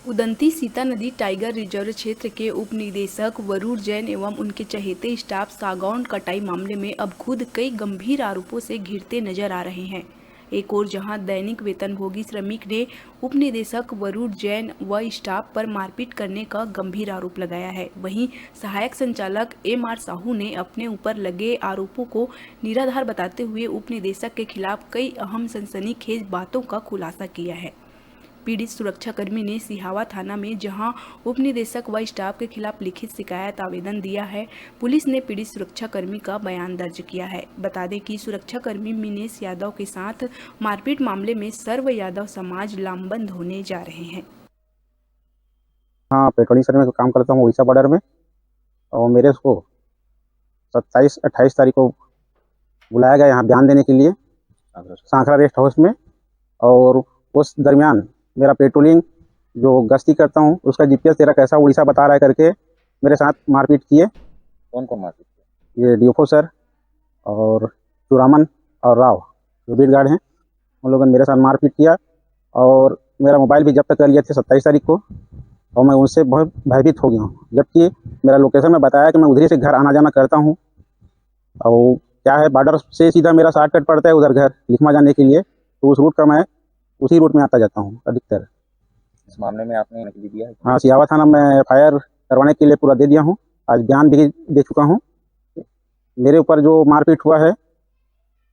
उदंती सीता नदी tiger reserve क्षेत्र के उप निदेशक वरुण जैन एवं उनके चहेते स्टाफ सागौन कटाई मामले में अब खुद कई गंभीर आरोपों से घिरते नजर आ रहे हैं। एक और जहां दैनिक वेतनभोगी श्रमिक ने उप निदेशक वरुण जैन व स्टाफ पर मारपीट करने का गंभीर आरोप लगाया है, वहीं सहायक संचालक MR साहू ने अपने ऊपर लगे आरोपों को निराधार बताते हुए उप निदेशक के खिलाफ कई अहम सनसनीखेज बातों का खुलासा किया है। पीड़ित सुरक्षाकर्मी ने सिहावा थाना में जहां उप निदेशक व स्टाफ के खिलाफ लिखित शिकायत आवेदन दिया है, पुलिस ने पीड़ित सुरक्षाकर्मी का बयान दर्ज किया है। बता दें कि सुरक्षाकर्मी मिनेश यादव के साथ मारपीट मामले में सर्व यादव समाज लामबंद होने जा रहे हैं। हाँ, पेट्रोलिंग सर्विस में काम करता हूँ उड़ीसा बॉर्डर में। और मेरे को 27-28 तारीख को बुलाया गया यहाँ बयान देने के लिए सांखरा रेस्ट हाउस में। और उस दरमियान मेरा पेट्रोलिंग जो गश्ती करता हूँ उसका GPS तेरा कैसा उड़ीसा बता रहा है करके मेरे साथ मारपीट किए। कौन कौन मारपीट किया? ये DFO सर और चुरामन और राव जो बीट गार्ड हैं, उन लोगों ने मेरे साथ मारपीट किया और मेरा मोबाइल भी जब्त कर लिए थे 27 तारीख को। और मैं उनसे बहुत भयभीत हो गया हूँ, जबकि मेरा लोकेशन में बताया कि मैं उधर से घर आना जाना करता हूँ। और क्या है, बॉर्डर से सीधा मेरा शॉर्टकट पड़ता है उधर घर लिखमा जाने के लिए, तो उस रूट का मैं उसी रूट में आता जाता हूँ अधिकतर। इस मामले में आपने नकली दिया है? हाँ, सिहावा थाना में FIR करवाने के लिए पूरा दे दिया हूँ, आज बयान भी दे चुका हूँ। मेरे ऊपर जो मारपीट हुआ है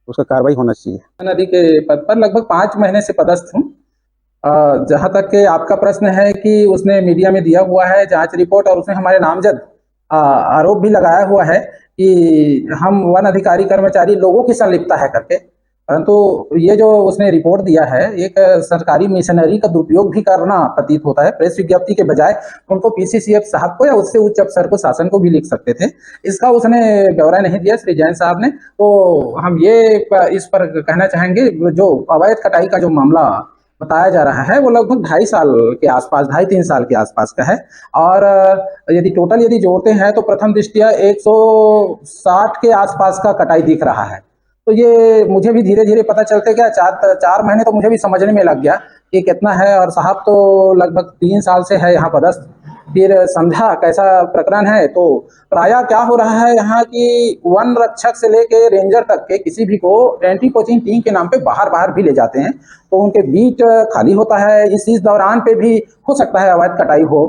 उसका कार्रवाई होना चाहिए। नदी के पद पर लगभग 5 महीने से पदस्थ हूँ। जहाँ तक कि आपका प्रश्न है कि उसने मीडिया में दिया हुआ है जांच रिपोर्ट और उसने हमारे नामजद आरोप भी लगाया हुआ है कि हम वन अधिकारी कर्मचारी लोगों की संलिप्तता है करके, परंतु ये जो उसने रिपोर्ट दिया है एक सरकारी मिशनरी का दुरुपयोग भी करना प्रतीत होता है। प्रेस विज्ञप्ति के बजाय उनको PCCF साहब को या उससे उच्च अफसर को, शासन को भी लिख सकते थे। इसका उसने ब्यौरा नहीं दिया श्री जैन साहब ने। तो हम ये इस पर कहना चाहेंगे, जो अवैध कटाई का जो मामला बताया जा रहा है वो लगभग 2.5 साल के आसपास, 2.5-3 साल के आसपास का है। और यदि टोटल जोड़ते हैं तो प्रथम दृष्टिया 160 के आसपास का कटाई दिख रहा है। तो ये मुझे भी धीरे धीरे पता चलते गया, 4 महीने तो मुझे भी समझने में लग गया कि कितना है। और साहब तो लगभग 3 साल से है यहाँ पदस्थ। फिर समझा कैसा प्रकरण है। तो प्रायः क्या हो रहा है यहाँ की वन रक्षक से लेके रेंजर तक के किसी भी को एंटी पोचिंग टीम के नाम पे बाहर भी ले जाते हैं, तो उनके बीट खाली होता है। इस दौरान पे भी हो सकता है अवैध कटाई हो।